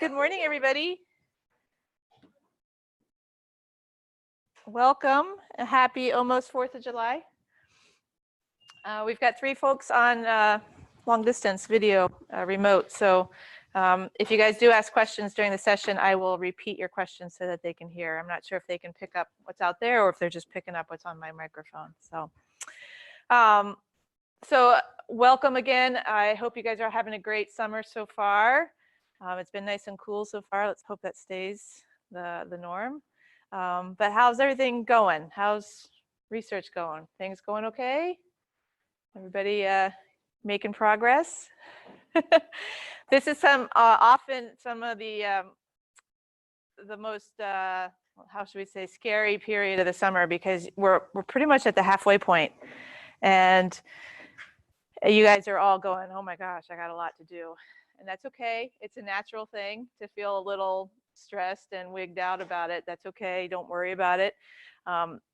Good morning, everybody. Welcome. A happy almost 4th of July. We've got 3 folks on long distance video remote. So if you guys do ask questions during the session, I will repeat your questions so that they can hear. I'm not sure if they can pick up what's out there or if they're just picking up what's on my microphone. So welcome again. I hope you guys are having a great summer so far. It's been nice and cool so far. Let's hope that stays the norm. But how's everything going? How's research going? Things going okay? Everybody making progress? This is often some of the most how should we say, scary period of the summer, because we're pretty much at the halfway point, and you guys are all going, oh my gosh, I got a lot to do. And that's okay. It's a natural thing to feel a little stressed and wigged out about it. That's okay. Don't worry about it.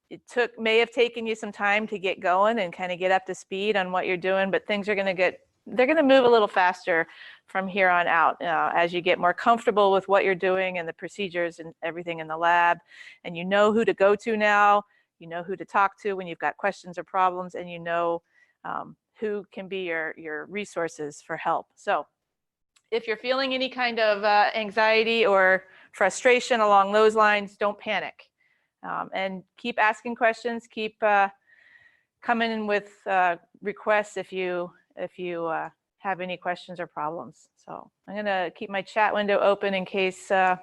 It may have taken you some time to get going and kind of get up to speed on what you're doing, but things are going to they're going to move a little faster from here on out as you get more comfortable with what you're doing and the procedures and everything in the lab. And you know who to go to now. You know who to talk to when you've got questions or problems, and you know who can be your resources for help. So if you're feeling any kind of anxiety or frustration along those lines, don't panic. And keep asking questions, keep coming in with requests if you have any questions or problems. So I'm gonna keep my chat window open in case our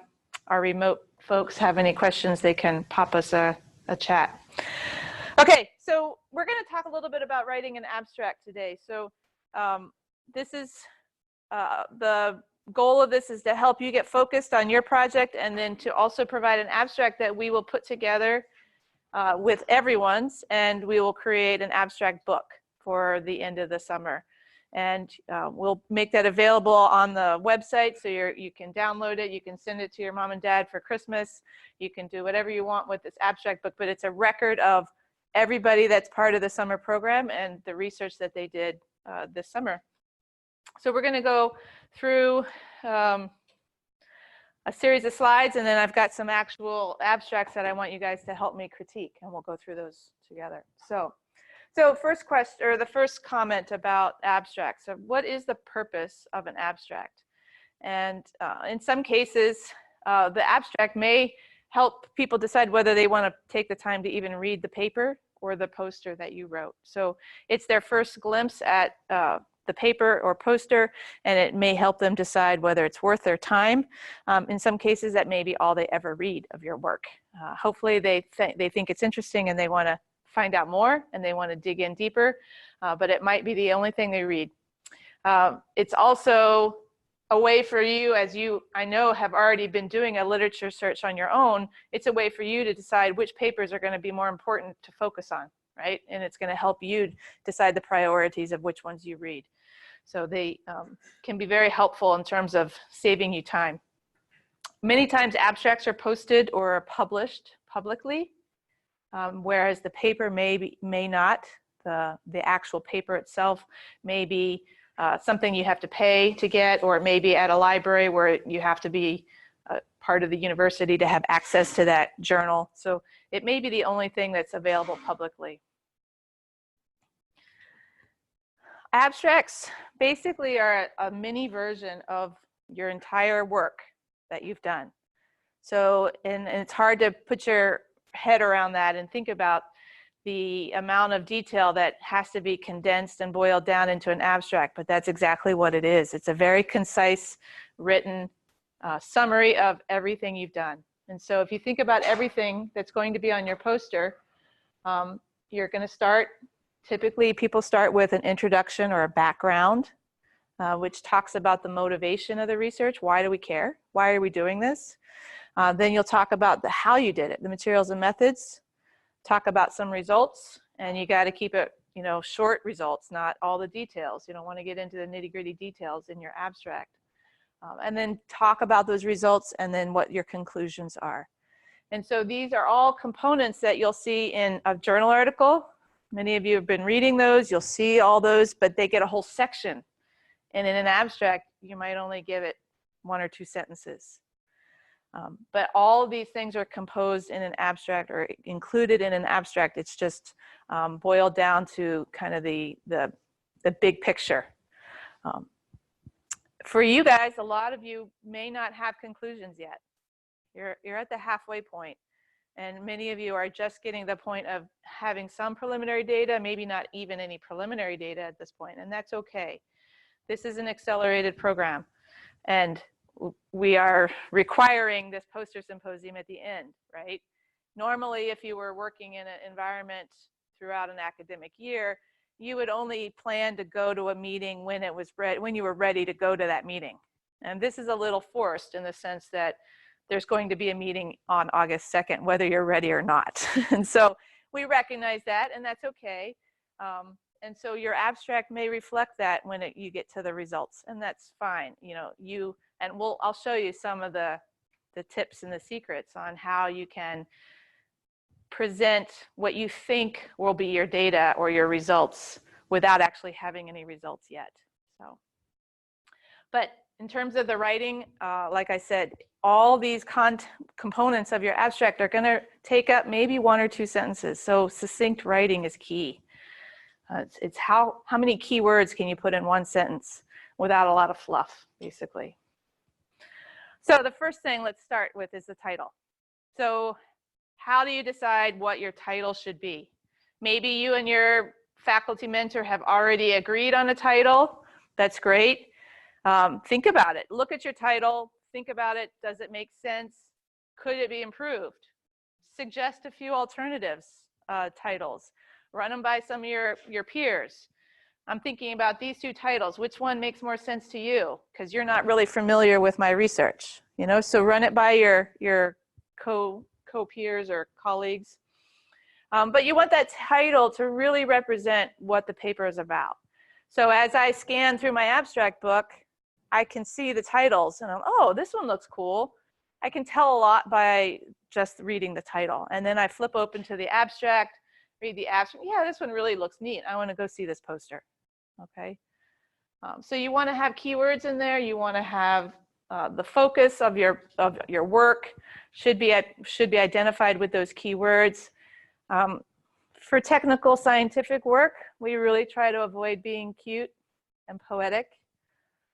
remote folks have any questions. They can pop us a chat. Okay, so we're gonna talk a little bit about writing an abstract today. So this is the goal of this is to help you get focused on your project, and then to also provide an abstract that we will put together with everyone's, and we will create an abstract book for the end of the summer. And we'll make that available on the website, so you can download it, you can send it to your mom and dad for Christmas, you can do whatever you want with this abstract book, but it's a record of everybody that's part of the summer program and the research that they did this summer. So we're going to go through a series of slides, and then I've got some actual abstracts that I want you guys to help me critique, and we'll go through those together. So first question, or the first comment about abstracts. So what is the purpose of an abstract? And in some cases, the abstract may help people decide whether they want to take the time to even read the paper or the poster that you wrote. So it's their first glimpse at the paper or poster, and it may help them decide whether it's worth their time. In some cases, that may be all they ever read of your work. Hopefully they think it's interesting and they want to find out more and they want to dig in deeper, but it might be the only thing they read. It's also a way for you, as you, I know, have already been doing a literature search on your own. It's a way for you to decide which papers are going to be more important to focus on, right? And it's going to help you decide the priorities of which ones you read. So they can be very helpful in terms of saving you time. Many times abstracts are posted or published publicly, whereas the paper may not. The actual paper itself may be something you have to pay to get, or it may be at a library where you have to be part of the university to have access to that journal. So it may be the only thing that's available publicly. Abstracts basically are a mini version of your entire work that you've done. So, and it's hard to put your head around that and think about the amount of detail that has to be condensed and boiled down into an abstract, but that's exactly what it is. It's a very concise, written summary of everything you've done. And so if you think about everything that's going to be on your poster, you're going to start, typically people start with an introduction or a background, which talks about the motivation of the research. Why do we care? Why are we doing this? Then you'll talk about how you did it, the materials and methods, talk about some results, and you got to keep it, short results, not all the details. You don't want to get into the nitty-gritty details in your abstract. And then talk about those results and then what your conclusions are. And so these are all components that you'll see in a journal article. Many of you have been reading those. You'll see all those, but they get a whole section. And in an abstract, you might only give it 1 or 2 sentences. But all of these things are composed in an abstract or included in an abstract. It's just boiled down to kind of the big picture. For you guys, a lot of you may not have conclusions yet. You're at the halfway point, and many of you are just getting the point of having some preliminary data, maybe not even any preliminary data at this point, and that's okay. This is an accelerated program, and we are requiring this poster symposium at the end, right? Normally, if you were working in an environment throughout an academic year, you would only plan to go to a meeting when you were ready to go to that meeting. And this is a little forced in the sense that there's going to be a meeting on August 2nd, whether you're ready or not. And so we recognize that, and that's okay. And so your abstract may reflect that when you get to the results, and that's fine. I'll show you some of the tips and the secrets on how you can present what you think will be your data or your results without actually having any results yet. But in terms of the writing, like I said, all these components of your abstract are going to take up maybe 1 or 2 sentences. So succinct writing is key. It's how many keywords can you put in 1 sentence without a lot of fluff, basically. So the first thing let's start with is the title. So how do you decide what your title should be? Maybe you and your faculty mentor have already agreed on a title. That's great. Think about it. Look at your title. Think about it. Does it make sense? Could it be improved? Suggest a few alternatives, titles. Run them by some of your peers. I'm thinking about these 2 titles. Which one makes more sense to you? Because you're not really familiar with my research, so run it by your co-peers or colleagues. But you want that title to really represent what the paper is about. So as I scan through my abstract book, I can see the titles and oh, this one looks cool. I can tell a lot by just reading the title. And then I flip open to the abstract, read the abstract. Yeah, this one really looks neat. I want to go see this poster. Okay. So you want to have keywords in there. You want to have the focus of your work should be identified with those keywords. For technical scientific work, we really try to avoid being cute and poetic.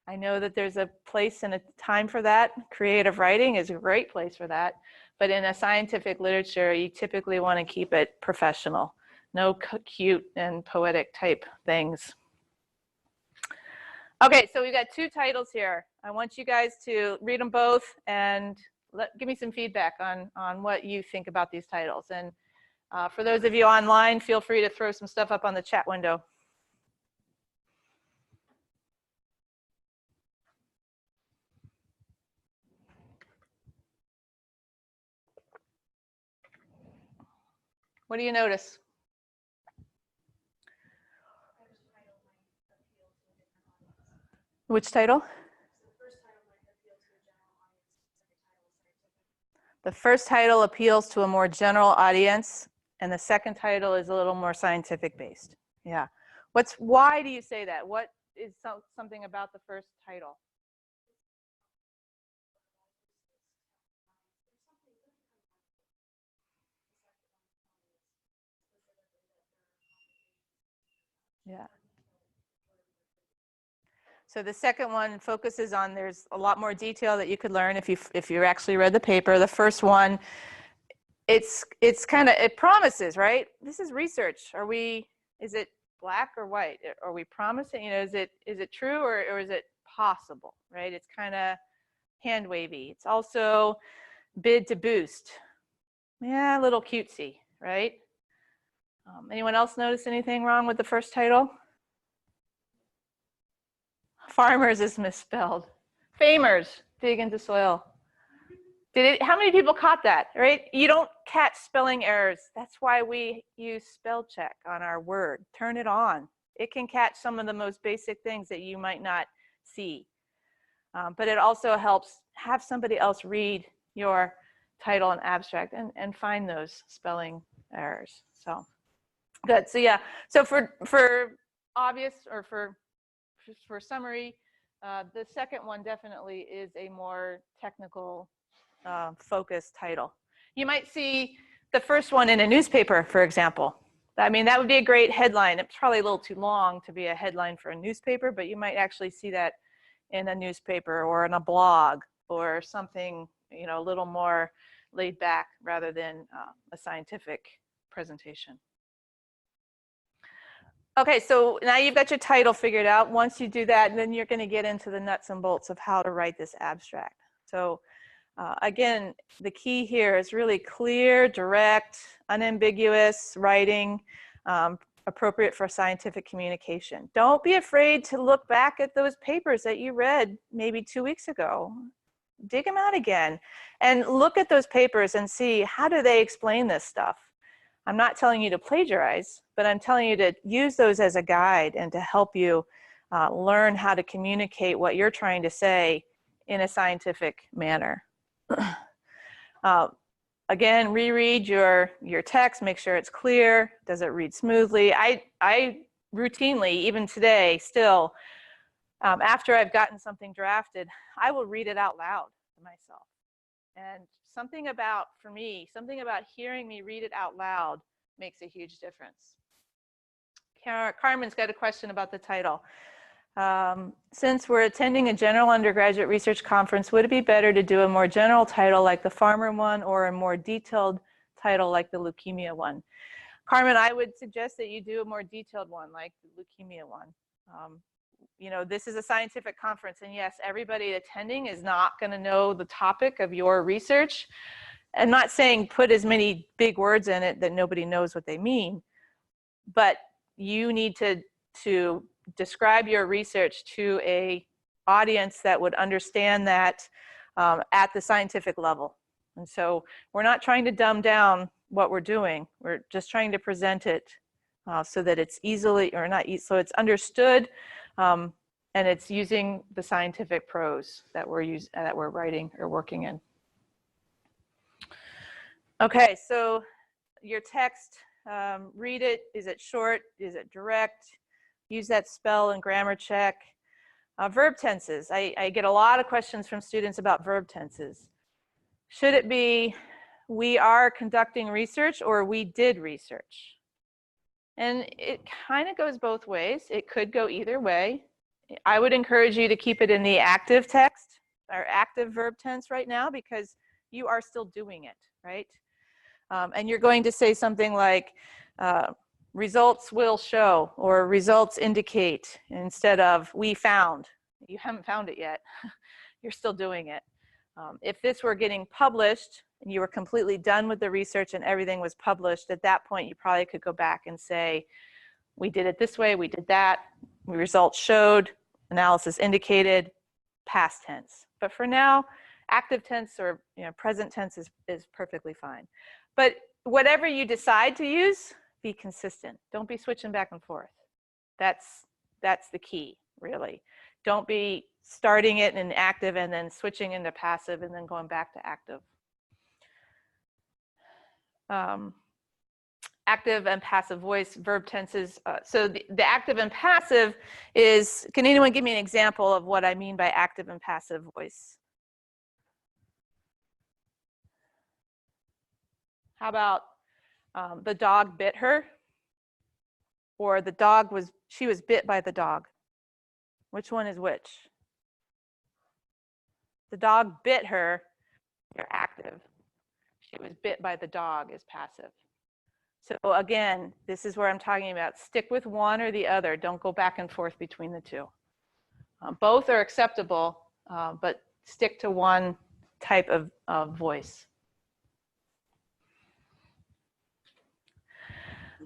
I know that there's a place and a time for that. Creative writing is a great place for that. But in a scientific literature, you typically want to keep it professional. No cute and poetic type things. Okay, so we've got 2 titles here. I want you guys to read them both and give me some feedback on what you think about these titles. And for those of you online, feel free to throw some stuff up on the chat window. What do you notice? Which title? The first title appeals to a more general audience, and the second title is a little more scientific based. Yeah. Why do you say that? What is something about the first title? Yeah. So the second one focuses on, there's a lot more detail that you could learn if you actually read the paper. The first one, it's kind of, it promises, right? This is research. Is it black or white? Are we promising, is it true or is it possible, right? It's kind of hand wavy. It's also bid to boost. Yeah, a little cutesy, right? Anyone else notice anything wrong with the first title? Farmers is misspelled. Famers, dig into soil. How many people caught that, right? You don't catch spelling errors. That's why we use spell check on our Word. Turn it on. It can catch some of the most basic things that you might not see. But it also helps have somebody else read your title and abstract and find those spelling errors. So good. So yeah, so for obvious or for summary, The second one definitely is a more technical focused title. You might see the first one in a newspaper, for example. I mean, that would be a great headline. It's probably a little too long to be a headline for a newspaper, but you might actually see that in a newspaper or in a blog or something, you know, a little more laid back rather than a scientific presentation. Okay, so now you've got your title figured out. Once you do that, then you're going to get into the nuts and bolts of how to write this abstract. So again, the key here is really clear, direct, unambiguous writing, appropriate for scientific communication. Don't be afraid to look back at those papers that you read maybe 2 weeks ago. Dig them out again and look at those papers and see, how do they explain this stuff? I'm not telling you to plagiarize, but I'm telling you to use those as a guide and to help you learn how to communicate what you're trying to say in a scientific manner. Again, reread your text, make sure it's clear. Does it read smoothly? I routinely, even today, still, after I've gotten something drafted, I will read it out loud to myself. And something about, for me, something about hearing me read it out loud makes a huge difference. Carmen's got a question about the title. Since we're attending a general undergraduate research conference, would it be better to do a more general title like the farmer one or a more detailed title like the leukemia one? Carmen, I would suggest that you do a more detailed one like the leukemia one. You know, this is a scientific conference, and yes, everybody attending is not going to know the topic of your research. I'm not saying put as many big words in it that nobody knows what they mean, but you need to describe your research to an audience that would understand that at the scientific level. And so we're not trying to dumb down what we're doing. We're just trying to present it so that it's easily, or not, so it's understood, and it's using the scientific prose that we're writing or working in. Okay, so your text, read it. Is it short? Is it direct? Use that spell and grammar check. Verb tenses. I get a lot of questions from students about verb tenses. Should it be we are conducting research or we did research? And it kind of goes both ways. It could go either way. I would encourage you to keep it in the active text or active verb tense right now because you are still doing it, right? And you're going to say something like, results will show or results indicate instead of we found. You haven't found it yet. You're still doing it. If this were getting published and you were completely done with the research and everything was published, at that point you probably could go back and say, we did it this way, we did that, results showed, analysis indicated, past tense. But for now, active tense or present tense is perfectly fine. But whatever you decide to use, be consistent. Don't be switching back and forth. That's the key, really. Don't be starting it in active and then switching into passive and then going back to active. Active and passive voice, verb tenses. So the active and passive is, can anyone give me an example of what I mean by active and passive voice? How about the dog bit her? Or she was bit by the dog. Which one is which? The dog bit her, you're active. She was bit by the dog is passive. So again, this is where I'm talking about stick with one or the other. Don't go back and forth between the two. Both are acceptable, but stick to one type of voice.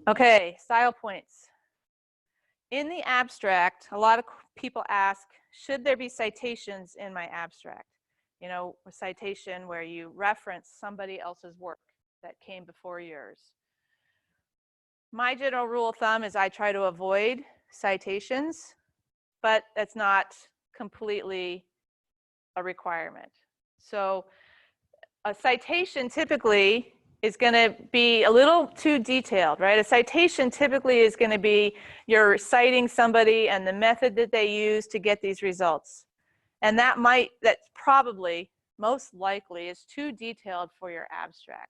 Okay, style points. In the abstract, a lot of people ask, should there be citations in my abstract? You know, a citation where you reference somebody else's work that came before yours. My general rule of thumb is I try to avoid citations, but that's not completely a requirement. So a citation typically is going to be a little too detailed, right? A citation typically is going to be you're citing somebody and the method that they use to get these results. And that's probably, most likely, is too detailed for your abstract.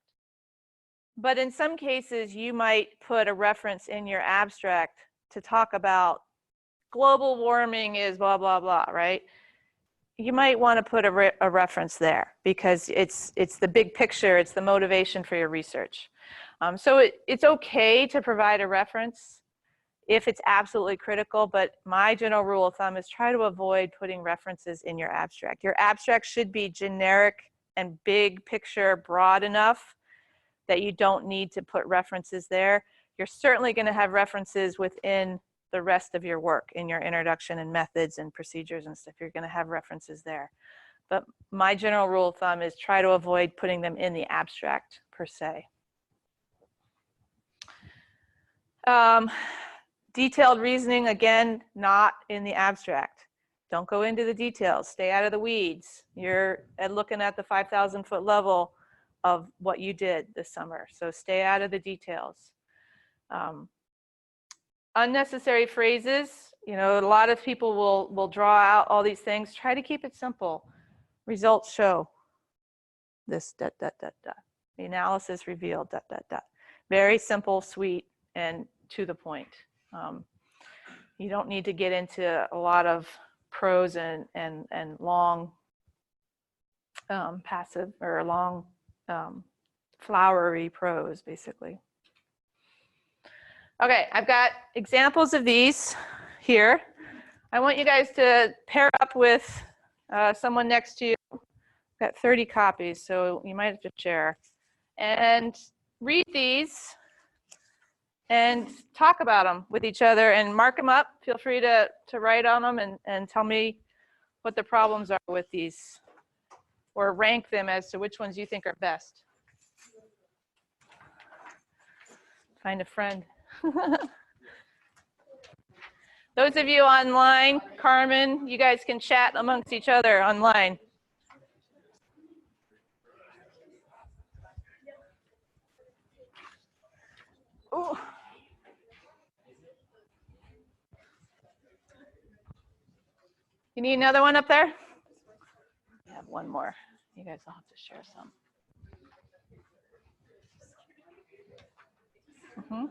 But in some cases, you might put a reference in your abstract to talk about global warming is blah, blah, blah, right? You might want to put a reference there because it's the big picture, it's the motivation for your research. So it's okay to provide a reference if it's absolutely critical, but my general rule of thumb is try to avoid putting references in your abstract. Your abstract should be generic and big picture, broad enough that you don't need to put references there. You're certainly going to have references within the rest of your work in your introduction and methods and procedures and stuff. You're going to have references there. But my general rule of thumb is try to avoid putting them in the abstract per se. Detailed reasoning, again, not in the abstract. Don't go into the details. Stay out of the weeds. You're looking at the 5,000-foot level of what you did this summer. So stay out of the details. Unnecessary phrases, you know, a lot of people will draw out all these things. Try to keep it simple. Results show this, ... The analysis revealed, ... Very simple, sweet, and to the point. You don't need to get into a lot of prose and long passive or long flowery prose, basically. Okay, I've got examples of these here. I want you guys to pair up with someone next to you. I've got 30 copies, so you might have to share. And read these and talk about them with each other and mark them up. Feel free to write on them and tell me what the problems are with these, or rank them as to which ones you think are best. Find a friend. Those of you online, Carmen, you guys can chat amongst each other online. Ooh. You need another one up there? I have one more. You guys will have to share some. Mm-hmm.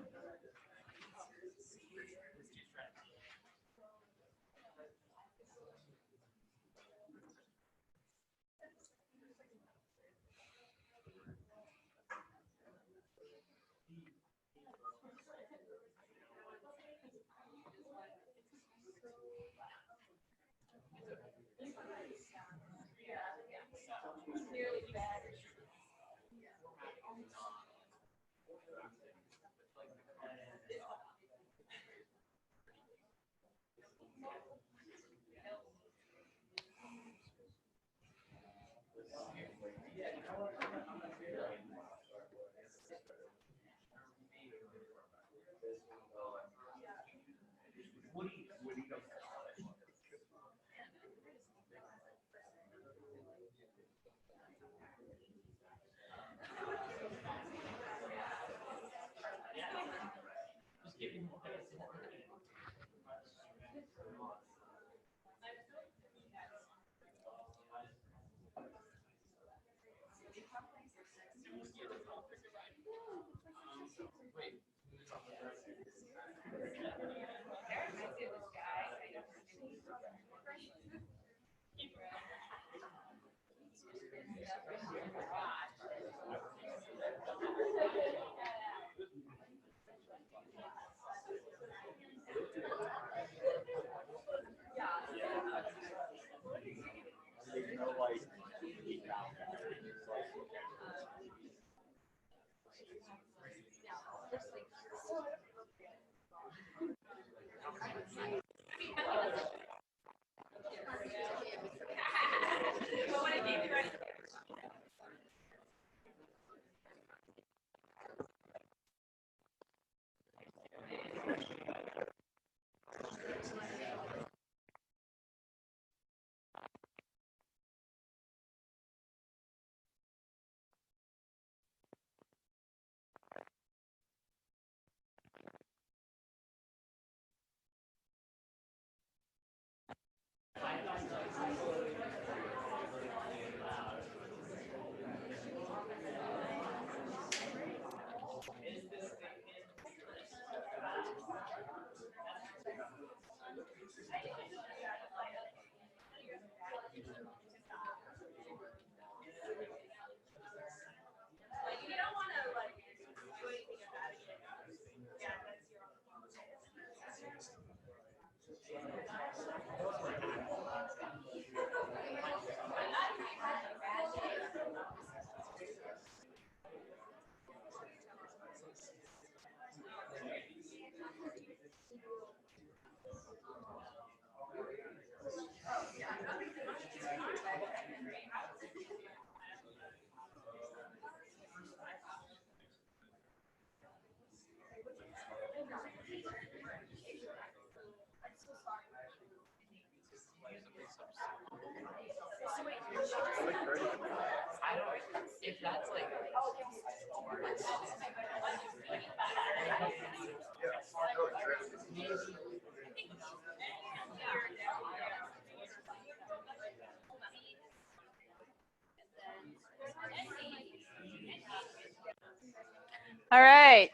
All right.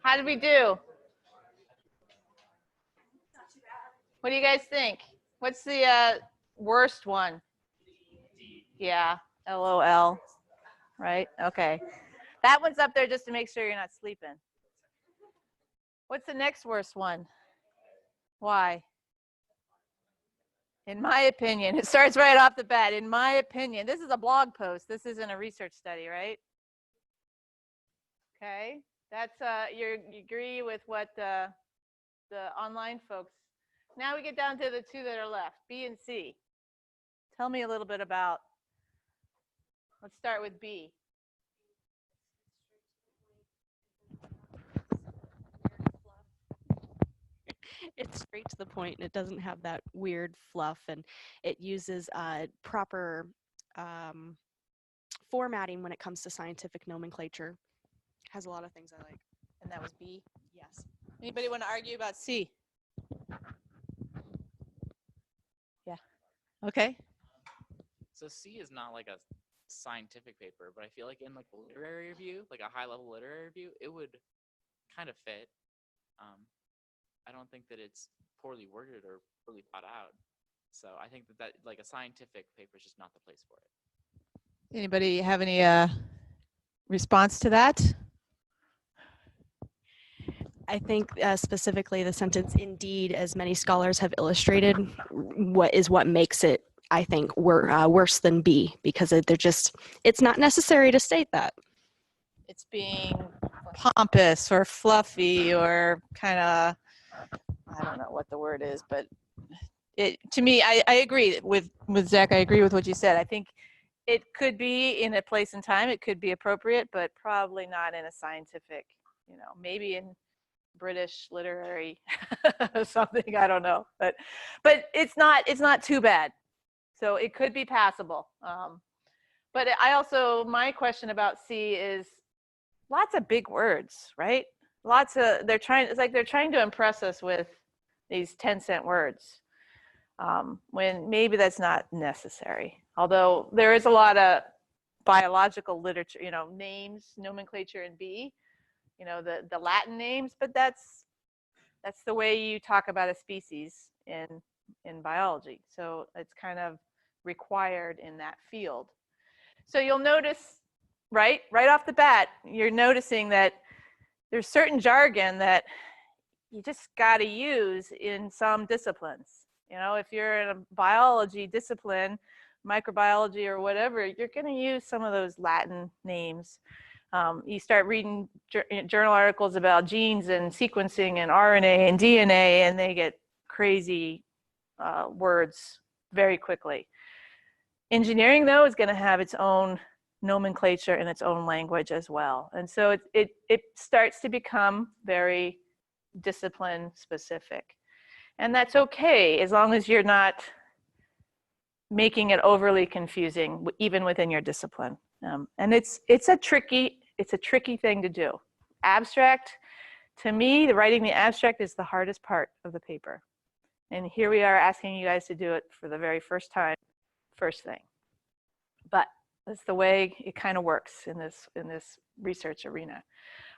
How did we do? What do you guys think? What's the worst one? Yeah, LOL, right? Okay. That one's up there just to make sure you're not sleeping. What's the next worst one? Why? In my opinion, it starts right off the bat. In my opinion, this is a blog post. This isn't a research study, right? Okay. That's you agree with what the online folks. Now we get down to the two that are left, B and C. Tell me a little bit about. Let's start with B. It's straight to the point, and it doesn't have that weird fluff, and it uses proper formatting when it comes to scientific nomenclature. Has a lot of things I like. And that was B. Yes. Anybody want to argue about C? Yeah. Okay. So C is not like a scientific paper, but I feel like in like a literary review, like a high-level literary review, it would kind of fit. I don't think that it's poorly worded or poorly thought out. So I think that like a scientific paper is just not the place for it. Anybody have any response to that? I think specifically the sentence, indeed, as many scholars have illustrated, what makes it, I think, worse than B, because it's not necessary to state that. It's being pompous or fluffy or kind of, I don't know what the word is, but to me, I agree with Zach. I agree with what you said. I think it could be in a place and time. It could be appropriate, but probably not in a scientific, maybe in British literary something, I don't know, but it's not too bad, so it could be passable. But my question about C is lots of big words, right? They're trying to impress us with these 10-cent words, when maybe that's not necessary. Although there is a lot of biological literature, names, nomenclature in B, the Latin names, but that's the way you talk about a species in biology. So it's kind of required in that field. So you'll notice, right off the bat, you're noticing that there's certain jargon that you just got to use in some disciplines. If you're in a biology discipline, microbiology or whatever, you're going to use some of those Latin names. You start reading journal articles about genes and sequencing and RNA and DNA, and they get crazy words very quickly. Engineering, though, is going to have its own nomenclature and its own language as well. And so it starts to become very discipline specific. And that's okay, as long as you're not making it overly confusing, even within your discipline. And it's a tricky thing to do. Abstract, to me, writing the abstract is the hardest part of the paper. And here we are asking you guys to do it for the very first time, first thing. But that's the way it kind of works in this research arena.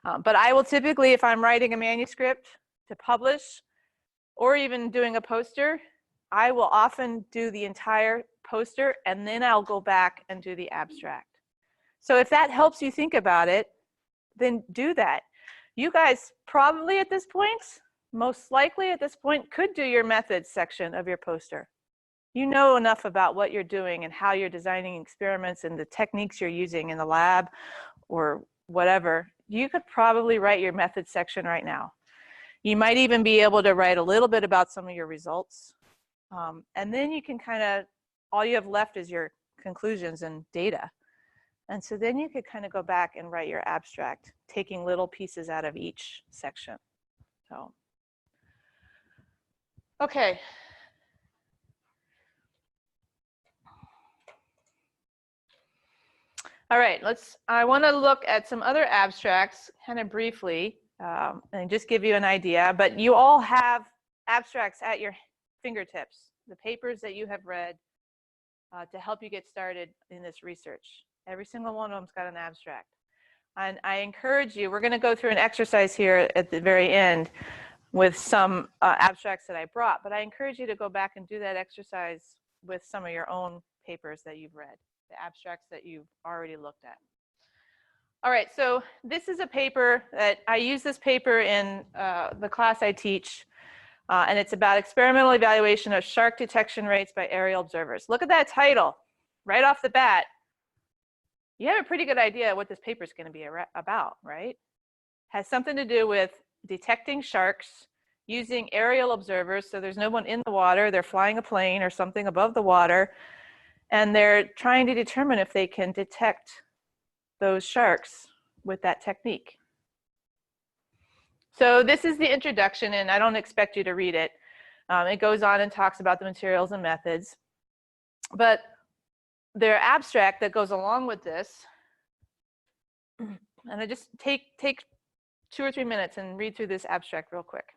But I will typically, if I'm writing a manuscript to publish or even doing a poster, I will often do the entire poster and then I'll go back and do the abstract. So if that helps you think about it, then do that. You guys probably at this point, most likely at this point, could do your methods section of your poster. You know enough about what you're doing and how you're designing experiments and the techniques you're using in the lab or whatever. You could probably write your methods section right now. You might even be able to write a little bit about some of your results. And then you can all you have left is your conclusions and data. And so then you could kind of go back and write your abstract, taking little pieces out of each section. So, okay. All right, I want to look at some other abstracts kind of briefly and just give you an idea, but you all have abstracts at your fingertips, the papers that you have read to help you get started in this research. Every single one of them's got an abstract. And I encourage you, we're going to go through an exercise here at the very end with some abstracts that I brought, but I encourage you to go back and do that exercise with some of your own papers that you've read, the abstracts that you've already looked at. All right, so this is a paper that I use this paper in the class I teach, and it's about experimental evaluation of shark detection rates by aerial observers. Look at that title right off the bat. You have a pretty good idea what this paper is going to be about, right? Has something to do with detecting sharks using aerial observers. So there's no one in the water. They're flying a plane or something above the water, and they're trying to determine if they can detect those sharks with that technique. So this is the introduction, and I don't expect you to read it. It goes on and talks about the materials and methods. But their abstract that goes along with this, and I just take 2 or 3 minutes and read through this abstract real quick.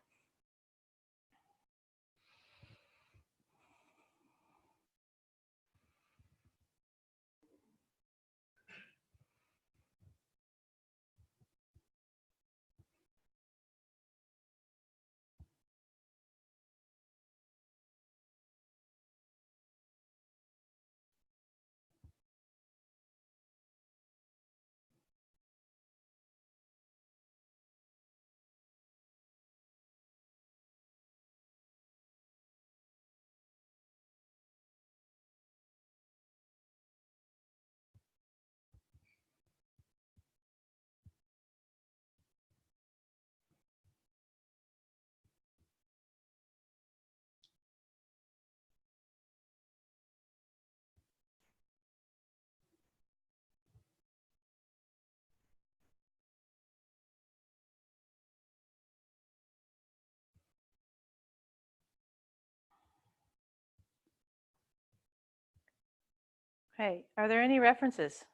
Hey, are there any references?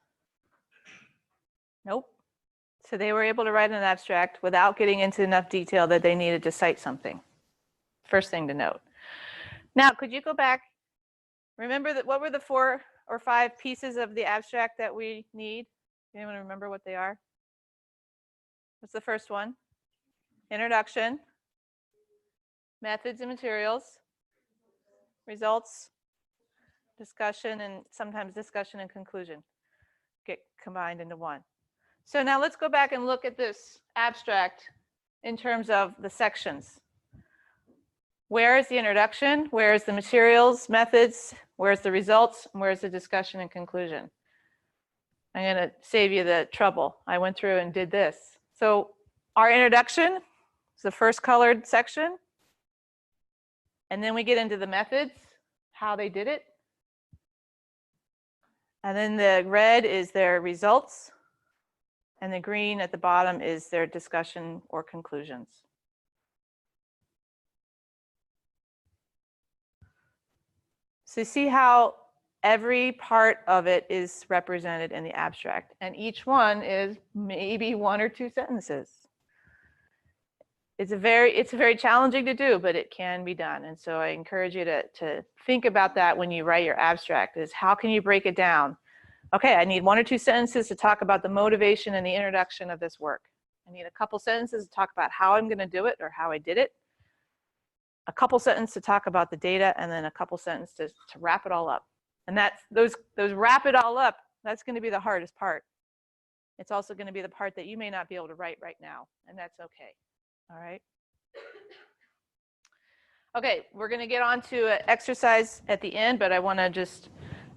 Nope. So they were able to write an abstract without getting into enough detail that they needed to cite something. First thing to note. Now, could you go back? Remember that what were the 4 or 5 pieces of the abstract that we need? Anyone remember what they are? What's the first one? Introduction, methods and materials, results, discussion, and sometimes discussion and conclusion get combined into one. So now let's go back and look at this abstract in terms of the sections. Where is the introduction? Where is the materials, methods? Where's the results? Where's the discussion and conclusion? I'm going to save you the trouble. I went through and did this. So our introduction is the first colored section. And then we get into the methods, how they did it. And then the red is their results. And the green at the bottom is their discussion or conclusions. So see how every part of it is represented in the abstract, and each one is maybe 1 or 2 sentences. It's very challenging to do, but it can be done. And so I encourage you to think about that when you write your abstract, is how can you break it down? Okay, I need 1 or 2 sentences to talk about the motivation and the introduction of this work. I need a couple sentences to talk about how I'm going to do it or how I did it. A couple sentences to talk about the data, and then a couple sentences to wrap it all up. And that's those wrap it all up, that's going to be the hardest part. It's also going to be the part that you may not be able to write right now, and that's okay. All right. Okay, we're going to get on to an exercise at the end, but I want to just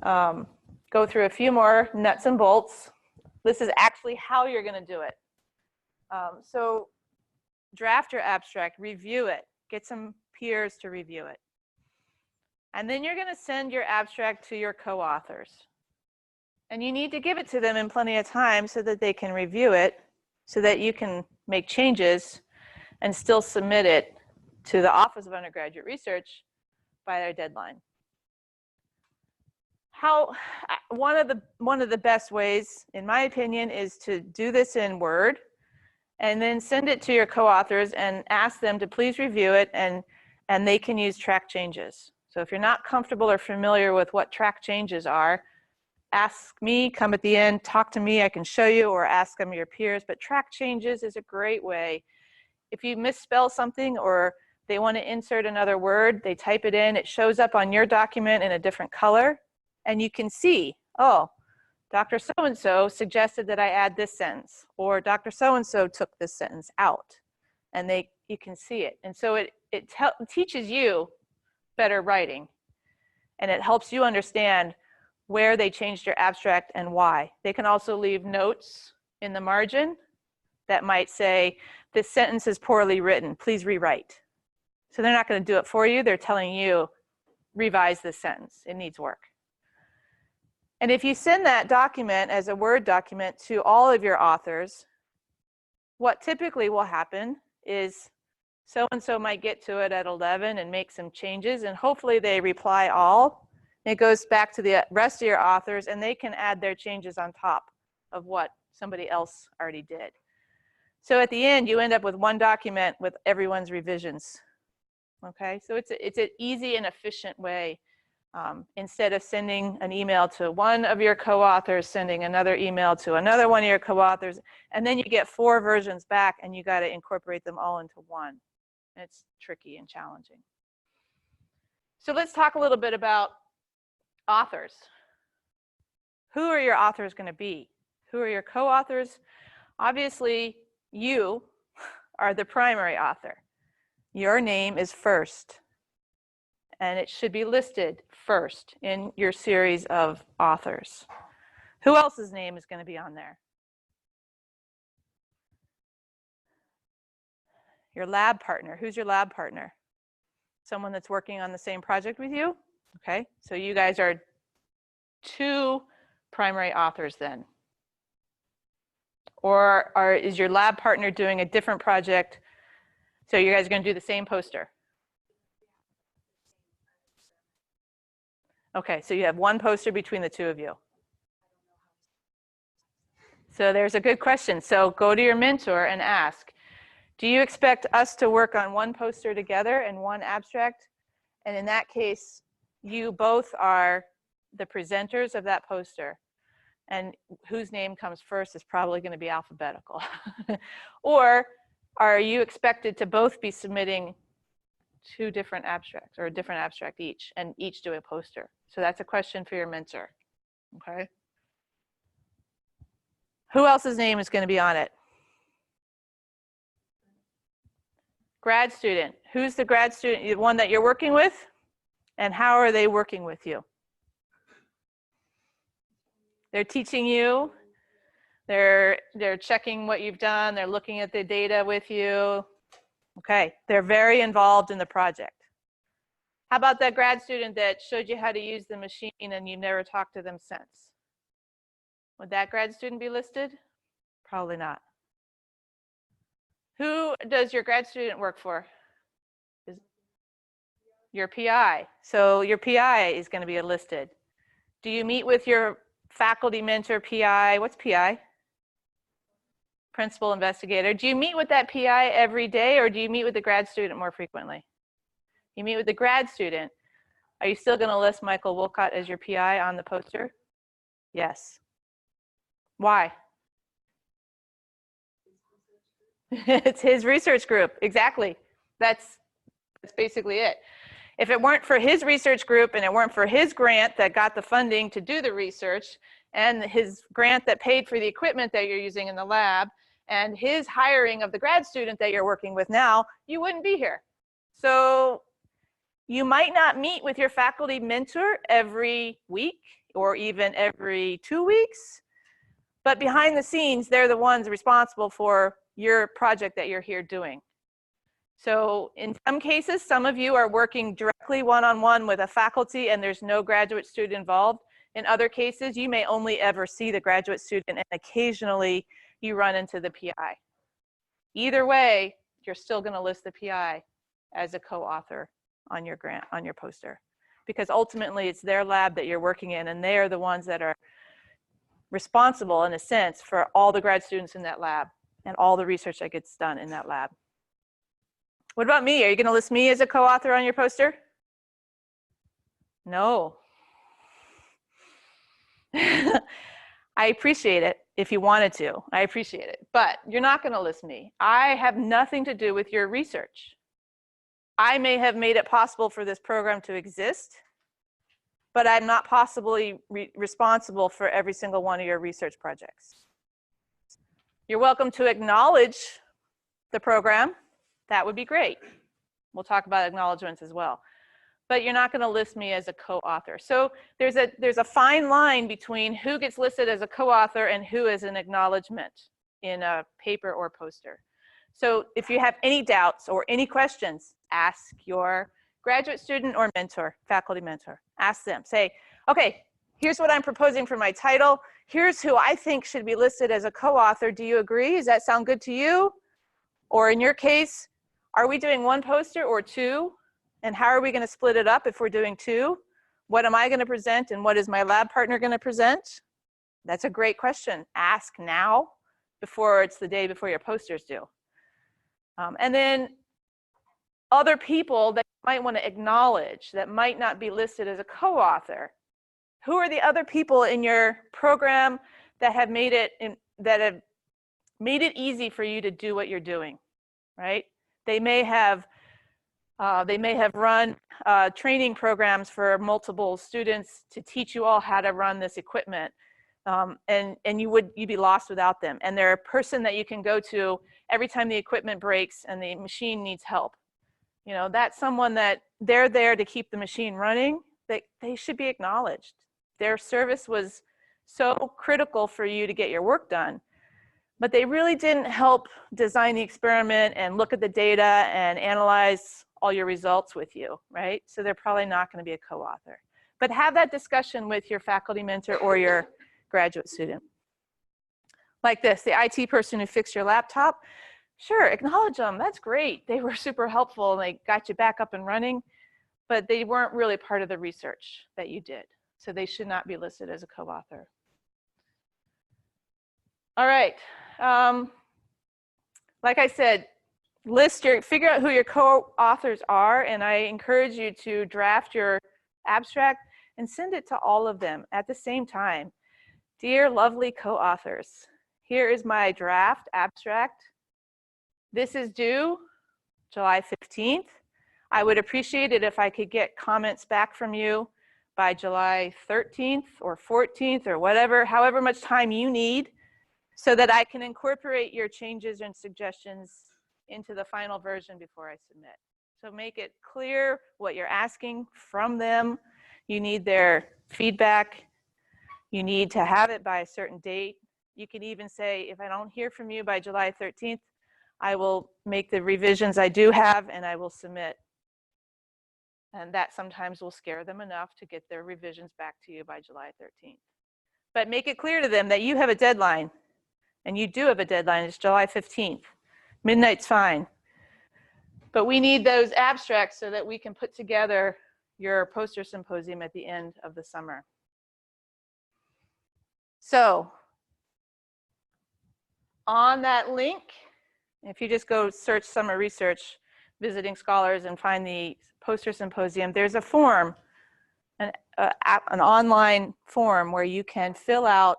go through a few more nuts and bolts. This is actually how you're going to do it. So draft your abstract, review it, get some peers to review it. And then you're going to send your abstract to your co-authors. And you need to give it to them in plenty of time so that they can review it, so that you can make changes and still submit it to the Office of Undergraduate Research by their deadline. One of the best ways, in my opinion, is to do this in Word and then send it to your co-authors and ask them to please review it, and they can use track changes. So if you're not comfortable or familiar with what track changes are, ask me, come at the end, talk to me, I can show you, or ask some of your peers. But track changes is a great way. If you misspell something or they want to insert another word, they type it in, it shows up on your document in a different color, and you can see, oh, Dr. So-and-so suggested that I add this sentence, or Dr. So-and-so took this sentence out, and you can see it. And so it teaches you better writing, and it helps you understand where they changed your abstract and why. They can also leave notes in the margin that might say, this sentence is poorly written, please rewrite. So they're not going to do it for you, they're telling you, revise this sentence, it needs work. And if you send that document as a Word document to all of your authors, what typically will happen is so-and-so might get to it at 11 and make some changes, and hopefully they reply all. It goes back to the rest of your authors, and they can add their changes on top of what somebody else already did. So at the end, you end up with one document with everyone's revisions. Okay, so it's an easy and efficient way. Instead of sending an email to one of your co-authors, sending another email to another one of your co-authors, and then you get 4 versions back and you got to incorporate them all into one. It's tricky and challenging. So let's talk a little bit about authors. Who are your authors going to be? Who are your co-authors? Obviously, you are the primary author. Your name is first, and it should be listed first in your series of authors. Who else's name is going to be on there? Your lab partner. Who's your lab partner? Someone that's working on the same project with you? Okay, so you guys are 2 primary authors then. Or is your lab partner doing a different project? So you guys are going to do the same poster? Okay, so you have one poster between the 2 of you. So there's a good question. So go to your mentor and ask, do you expect us to work on one poster together and one abstract? And in that case, you both are the presenters of that poster. And whose name comes first is probably going to be alphabetical. Or are you expected to both be submitting 2 different abstracts, or a different abstract each, and each do a poster? So that's a question for your mentor. Okay. Who else's name is going to be on it? Grad student. Who's the grad student, the one that you're working with? And how are they working with you? They're teaching you. They're checking what you've done. They're looking at the data with you. Okay, they're very involved in the project. How about that grad student that showed you how to use the machine and you've never talked to them since? Would that grad student be listed? Probably not. Who does your grad student work for? Your PI. So your PI is going to be listed. Do you meet with your faculty mentor PI? What's PI? Principal investigator. Do you meet with that PI every day, or do you meet with the grad student more frequently? You meet with the grad student. Are you still going to list Michael Wolcott as your PI on the poster? Yes. Why? It's his research group. Exactly. That's basically it. If it weren't for his research group and it weren't for his grant that got the funding to do the research, and his grant that paid for the equipment that you're using in the lab, and his hiring of the grad student that you're working with now, you wouldn't be here. So you might not meet with your faculty mentor every week or even every 2 weeks, but behind the scenes, they're the ones responsible for your project that you're here doing. So in some cases, some of you are working directly one-on-one with a faculty and there's no graduate student involved. In other cases, you may only ever see the graduate student and occasionally you run into the PI. Either way, you're still going to list the PI as a co-author on your grant, on your poster, because ultimately it's their lab that you're working in and they are the ones that are responsible in a sense for all the grad students in that lab and all the research that gets done in that lab. What about me? Are you going to list me as a co-author on your poster? No. I appreciate it if you wanted to. I appreciate it. But you're not going to list me. I have nothing to do with your research. I may have made it possible for this program to exist, but I'm not possibly responsible for every single one of your research projects. You're welcome to acknowledge the program. That would be great. We'll talk about acknowledgements as well. But you're not going to list me as a co-author. So there's a fine line between who gets listed as a co-author and who is an acknowledgement in a paper or poster. So if you have any doubts or any questions, ask your graduate student or mentor, faculty mentor. Ask them. Say, okay, here's what I'm proposing for my title. Here's who I think should be listed as a co-author. Do you agree? Does that sound good to you? Or in your case, are we doing one poster or two? And how are we going to split it up if we're doing two? What am I going to present and what is my lab partner going to present? That's a great question. Ask now before it's the day before your posters due. And then other people that you might want to acknowledge that might not be listed as a co-author. Who are the other people in your program that have made it easy for you to do what you're doing, right? They may have run training programs for multiple students to teach you all how to run this equipment, and you'd be lost without them. And they're a person that you can go to every time the equipment breaks and the machine needs help. You know, that's someone that they're there to keep the machine running. They should be acknowledged. Their service was so critical for you to get your work done. But they really didn't help design the experiment and look at the data and analyze all your results with you, right? So they're probably not going to be a co-author. But have that discussion with your faculty mentor or your graduate student. Like this, the IT person who fixed your laptop, sure, acknowledge them. That's great. They were super helpful and they got you back up and running, but they weren't really part of the research that you did. So they should not be listed as a co-author. All right. Like I said, figure out who your co-authors are, and I encourage you to draft your abstract and send it to all of them at the same time. Dear lovely co-authors, here is my draft abstract. This is due July 15th. I would appreciate it if I could get comments back from you by July 13th or 14th or whatever, however much time you need, so that I can incorporate your changes and suggestions into the final version before I submit. So make it clear what you're asking from them. You need their feedback. You need to have it by a certain date. You can even say, if I don't hear from you by July 13th, I will make the revisions I do have and I will submit. And that sometimes will scare them enough to get their revisions back to you by July 13th. But make it clear to them that you have a deadline. And you do have a deadline. It's July 15th. Midnight's fine. But we need those abstracts so that we can put together your poster symposium at the end of the summer. So on that link, if you just go search summer research, visiting scholars, and find the poster symposium, there's a form, an online form where you can fill out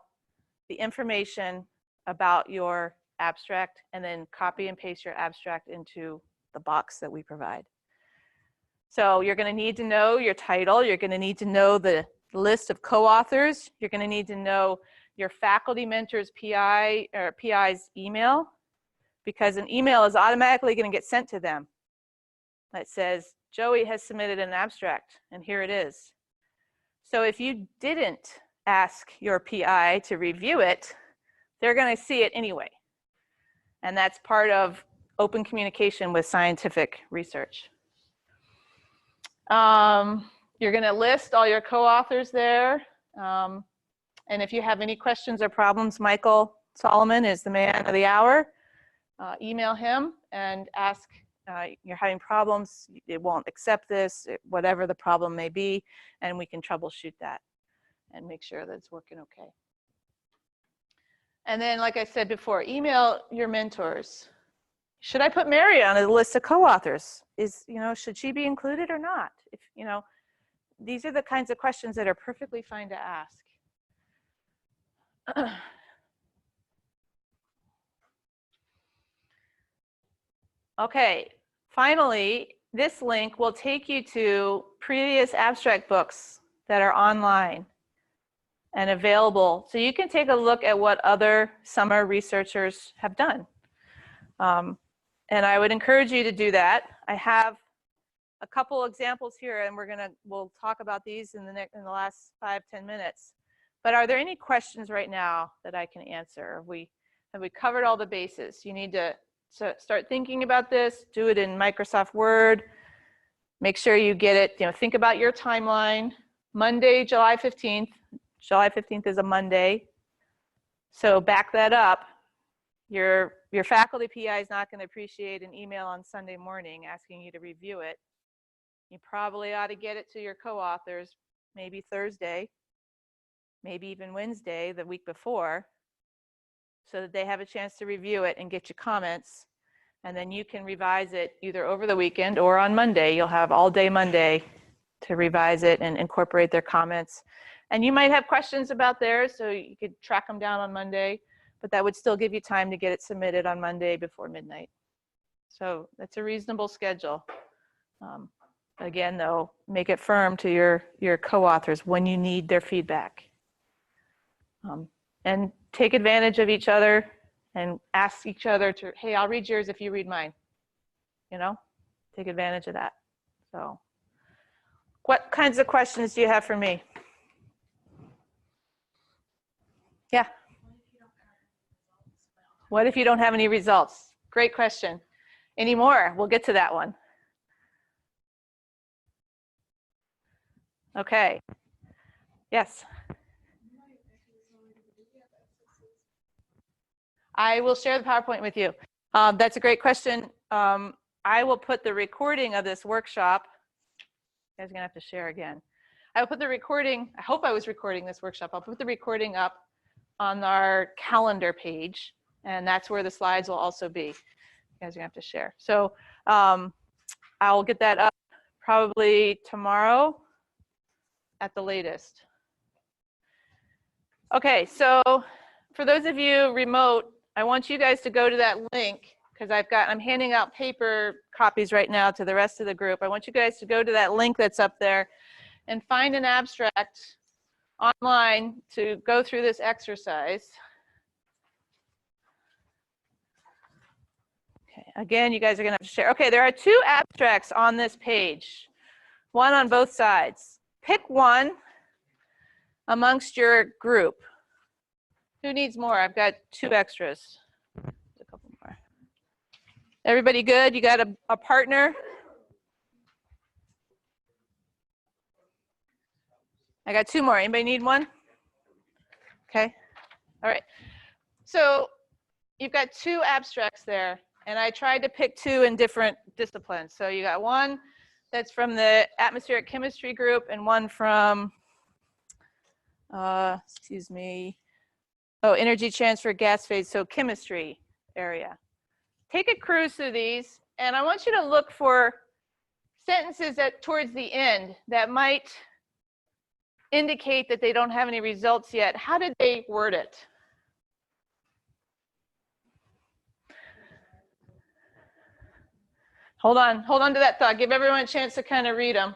the information about your abstract and then copy and paste your abstract into the box that we provide. So you're going to need to know your title. You're going to need to know the list of co-authors. You're going to need to know your faculty mentor's PI or PI's email, because an email is automatically going to get sent to them that says, Joey has submitted an abstract, and here it is. So if you didn't ask your PI to review it, they're going to see it anyway. And that's part of open communication with scientific research. You're going to list all your co-authors there. And if you have any questions or problems, Michael Solomon is the man of the hour. Email him and ask, you're having problems, it won't accept this, whatever the problem may be, and we can troubleshoot that and make sure that it's working okay. And then, like I said before, email your mentors. Should I put Mary on a list of co-authors? Should she be included or not? These are the kinds of questions that are perfectly fine to ask. Okay, finally, this link will take you to previous abstract books that are online and available. So you can take a look at what other summer researchers have done. And I would encourage you to do that. I have a couple examples here, and we'll talk about these in the last 5-10 minutes. But are there any questions right now that I can answer? Have we covered all the bases? You need to start thinking about this. Do it in Microsoft Word. Make sure you get it. Think about your timeline. Monday, July 15th. July 15th is a Monday. So back that up. Your faculty PI is not going to appreciate an email on Sunday morning asking you to review it. You probably ought to get it to your co-authors maybe Thursday, maybe even Wednesday, the week before, so that they have a chance to review it and get you comments. And then you can revise it either over the weekend or on Monday. You'll have all day Monday to revise it and incorporate their comments. And you might have questions about theirs, so you could track them down on Monday, but that would still give you time to get it submitted on Monday before midnight. So that's a reasonable schedule. Again, though, make it firm to your co-authors when you need their feedback. And take advantage of each other and ask each other to, hey, I'll read yours if you read mine. Take advantage of that. So what kinds of questions do you have for me? Yeah. What if you don't have any results? Great question. Any more? We'll get to that one. Okay. Yes. I will share the PowerPoint with you. That's a great question. I will put the recording of this workshop. You guys are going to have to share again. I will put the recording. I hope I was recording this workshop. I'll put the recording up on our calendar page, and that's where the slides will also be. You guys are going to have to share. So I'll get that up probably tomorrow at the latest. Okay, so for those of you remote, I want you guys to go to that link because I'm handing out paper copies right now to the rest of the group. I want you guys to go to that link that's up there and find an abstract online to go through this exercise. Okay, again, you guys are going to have to share. Okay, there are 2 abstracts on this page, one on both sides. Pick one amongst your group. Who needs more? I've got 2 extras. A couple more. Everybody good? You got a partner? I got 2 more. Anybody need one? Okay. All right. So you've got 2 abstracts there, and I tried to pick 2 in different disciplines. So you got one that's from the atmospheric chemistry group and one from, energy transfer gas phase, so chemistry area. Take a cruise through these, and I want you to look for sentences towards the end that might indicate that they don't have any results yet. How did they word it? Hold on to that thought. Give everyone a chance to kind of read them.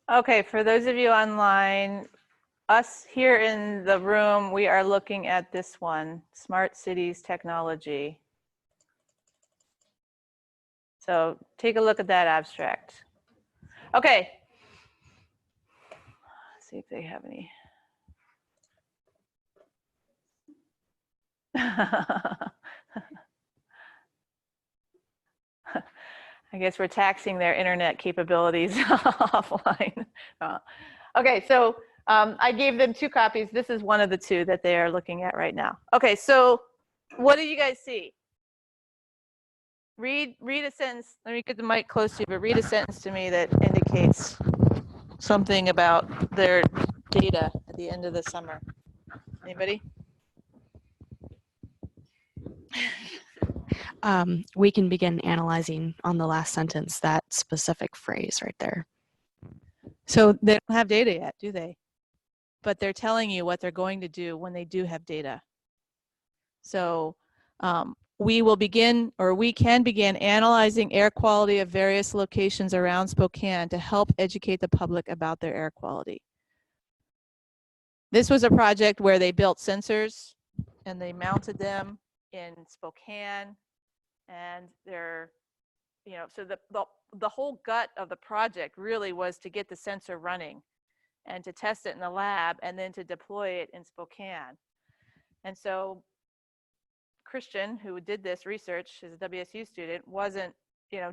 Okay, for those of you online, us here in the room, we are looking at this one, Smart Cities Technology. So take a look at that abstract. Okay. Let's see if they have any. I guess we're taxing their internet capabilities offline. Okay, so I gave them 2 copies. This is one of the 2 that they are looking at right now. Okay, so what do you guys see? Read a sentence. Let me get the mic close to you, but read a sentence to me that indicates something about their data at the end of the summer. Anybody? We can begin analyzing on the last sentence, that specific phrase right there. So they don't have data yet, do they? But they're telling you what they're going to do when they do have data. So we will begin, or we can begin analyzing air quality of various locations around Spokane to help educate the public about their air quality. This was a project where they built sensors and they mounted them in Spokane, and they're, so the whole gut of the project really was to get the sensor running and to test it in the lab and then to deploy it in Spokane. And so Christian, who did this research as a WSU student,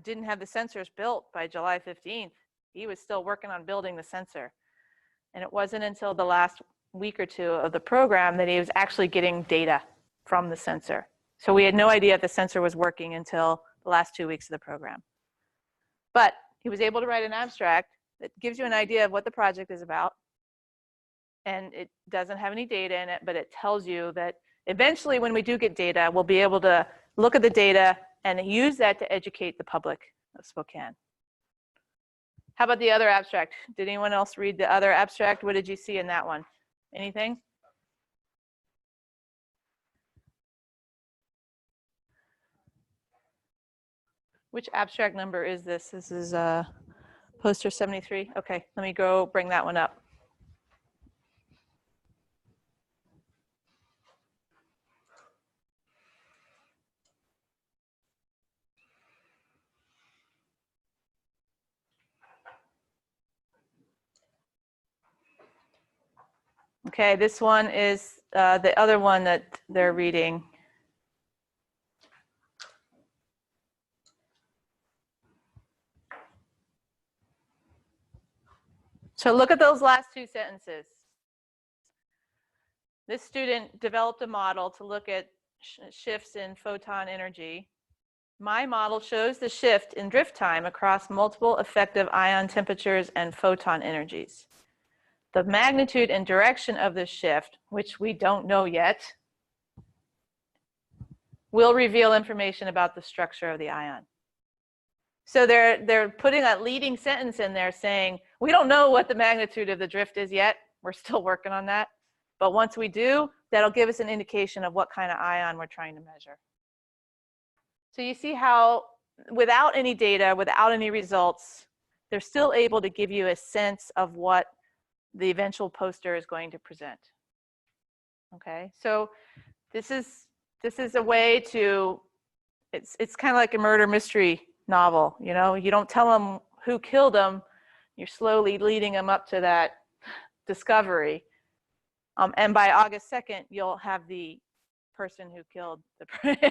didn't have the sensors built by July 15th. He was still working on building the sensor. And it wasn't until the last week or 2 of the program that he was actually getting data from the sensor. So we had no idea if the sensor was working until the last 2 weeks of the program. But he was able to write an abstract that gives you an idea of what the project is about. And it doesn't have any data in it, but it tells you that eventually when we do get data, we'll be able to look at the data and use that to educate the public of Spokane. How about the other abstract? Did anyone else read the other abstract? What did you see in that one? Anything? Which abstract number is this? This is poster 73. Okay, let me go bring that one up. Okay, this one is the other one that they're reading. So look at those last 2 sentences. This student developed a model to look at shifts in photon energy. My model shows the shift in drift time across multiple effective ion temperatures and photon energies. The magnitude and direction of this shift, which we don't know yet, will reveal information about the structure of the ion. So they're putting that leading sentence in there saying, we don't know what the magnitude of the drift is yet. We're still working on that. But once we do, that'll give us an indication of what kind of ion we're trying to measure. So you see how without any data, without any results, they're still able to give you a sense of what the eventual poster is going to present. Okay, so this is a way to, it's kind of like a murder mystery novel. You know, you don't tell them who killed them. You're slowly leading them up to that discovery. And by August 2nd, you'll have the person who killed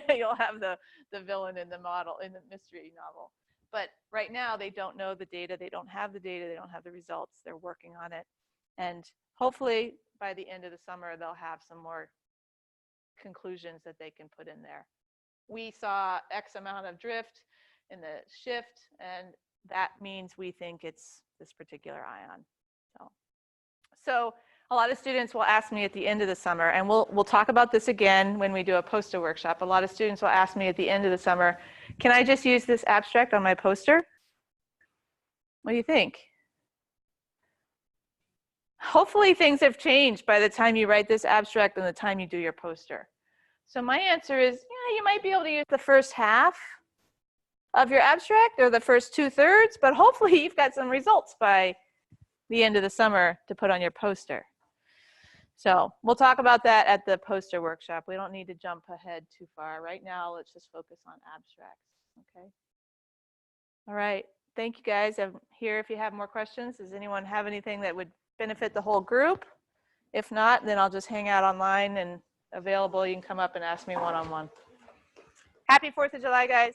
you'll have the villain in the model, in the mystery novel. But right now, they don't know the data. They don't have the data. They don't have the results. They're working on it. And hopefully, by the end of the summer, they'll have some more conclusions that they can put in there. We saw X amount of drift in the shift, and that means we think it's this particular ion. So a lot of students will ask me at the end of the summer, and we'll talk about this again when we do a poster workshop. A lot of students will ask me at the end of the summer, can I just use this abstract on my poster? What do you think? Hopefully things have changed by the time you write this abstract and the time you do your poster. So my answer is, yeah, you might be able to use the first half of your abstract or the first 2/3, but hopefully you've got some results by the end of the summer to put on your poster. So we'll talk about that at the poster workshop. We don't need to jump ahead too far. Right now, let's just focus on abstracts, okay? All right, thank you guys. I'm here if you have more questions. Does anyone have anything that would benefit the whole group? If not, then I'll just hang out online and available. You can come up and ask me one-on-one. Happy 4th of July, guys.